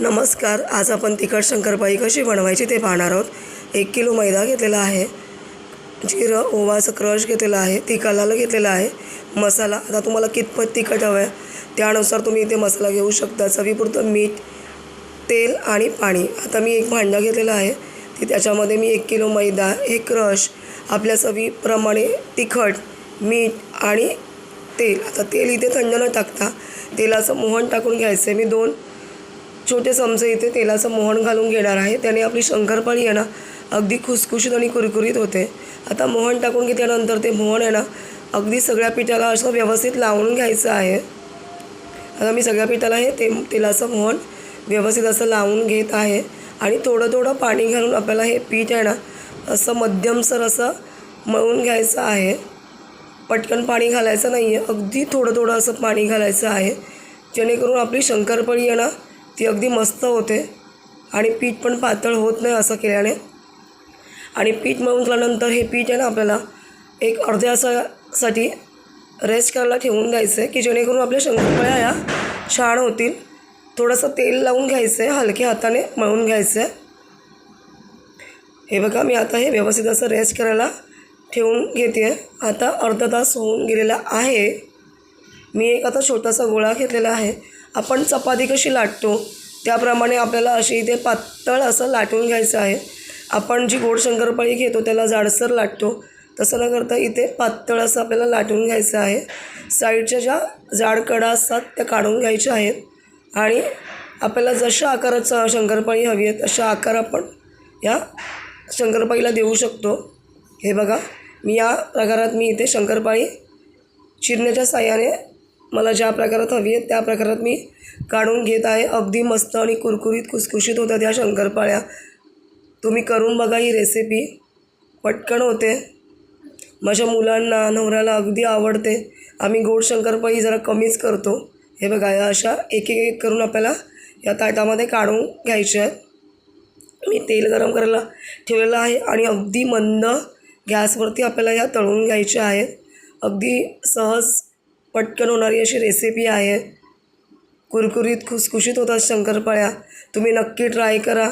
नमस्कार. आज आपण तिखट शंकरपाळी कशी बनवायची ते पाहणार आहोत. 1 किलो मैदा घेतलेला आहे, जिरं ओवाचं क्रश घेतलेला आहे, तिखटाला घेतलेला आहे, मसाला आता तुम्हाला कितपत तिखट हवं आहे त्यानुसार तुम्ही इथे मसाला घेऊ शकता. चवीपुरतं मीठ, तेल आणि पाणी. आता मी एक भांडं घेतलेलं आहे, की त्याच्यामध्ये मी 1 किलो मैदा, हे क्रश, आपल्या चवीप्रमाणे तिखट, मीठ आणि तेल. आता तेल इथे थंड न टाकता तेलाचं मोहन टाकून घ्यायचं आहे. मी 2 छोटे चमचे इथे तेलाचं मोहन घालून घेणार आहे. त्याने आपली शंकरपाळी आहे ना अगदी खुसखुशीत आणि कुरकुरीत होते. आता मोहन टाकून घेतल्यानंतर ते मोहन आहे ना अगदी सगळ्या पिठाला असं व्यवस्थित लावून घ्यायचं आहे. आता मी सगळ्या पिठाला हे तेलाचं मोहन व्यवस्थित असं लावून घेत आहे आणि थोडं थोडं पाणी घालून आपल्याला हे पीठ आहे ना असं मध्यमसर असं मळून घ्यायचं आहे. पटकन पाणी घालायचं नाही आहे, अगदी थोडं थोडं असं पाणी घालायचं आहे, जेणेकरून आपली शंकरपाळी आहे ना ती अगदी मस्त होते आणि पीठ पण पातळ होत नाही असं केल्याने. आणि पीठ मळून झाल्यानंतर हे पीठ आहे ना आपल्याला एक अर्ध्या तासासाठी रेस्ट करायला ठेवून द्यायचं आहे, की जेणेकरून आपल्या शंकरपाळ्या या छान होतील. थोडंसं तेल लावून घ्यायचं आहे, हलक्या हाताने मळून घ्यायचं आहे. हे बघा, मी आता हे व्यवस्थित असं रेस्ट करायला ठेवून घेते आहे. आता अर्धा तास होऊन गेलेला आहे. मी एक आता छोटासा गोळा घेतलेला आहे. आपण चपाती कशी लाटतो त्याप्रमाणे आपल्याला अशी इथे पातळ असं लाटून घ्यायचं आहे. आपण जी गोड शंकरपाळी घेतो त्याला जाडसर लाटतो, तसं न करता इथे पातळ असं आपल्याला लाटून घ्यायचं आहे. साईडच्या ज्या जाड कडा असतात त्या काढून घ्यायच्या आहेत आणि आपल्याला जशा आकाराचं शंकरपाळी हवी आहे तशा आकार आपण या शंकरपाळीला देऊ शकतो. हे बघा, मी या प्रकारात मी इथे शंकरपाळी चिरण्याच्या साहाय्याने मला ज्या प्रकारात हवी आहे त्या प्रकारात मी काढून घेत आहे. अगदी मस्त आणि कुरकुरीत खुसखुशीत होतात या शंकरपाळ्या. तुम्ही करून बघा ही रेसिपी, पटकन होते. माझ्या मुलांना, नवऱ्याला अगदी आवडते. आम्ही गोड शंकरपाळी जरा कमीच करतो. हे बघा, या अशा एक एक करून आपल्याला या ताटामध्ये काढून घ्यायच्या आहेत. मी तेल गरम करायला ठेवलेलं आहे आणि अगदी मंद गॅसवरती आपल्याला या तळून घ्यायच्या आहेत. अगदी सहज पटकन होणारी अशी रेसिपी आहे. कुरकुरीत खुसखुशीत होतात शंकरपाळ्या. तुम्ही नक्की ट्राय करा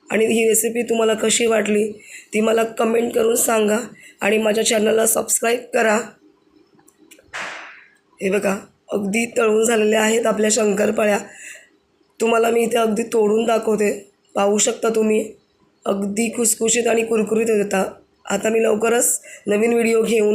आणि ही रेसिपी तुम्हाला कशी वाटली ती मला कमेंट करून सांगा आणि माझ्या चॅनलला सबस्क्राईब करा. हे बघा, अगदी तळून झालेल्या आहेत आपल्या शंकरपाळ्या. तुम्हाला मी इथे अगदी तोडून दाखवते, पाहू शकता तुम्ही. अगदी खुसखुशीत आणि कुरकुरीत होतात. आता मी लवकरच नवीन व्हिडिओ घेऊन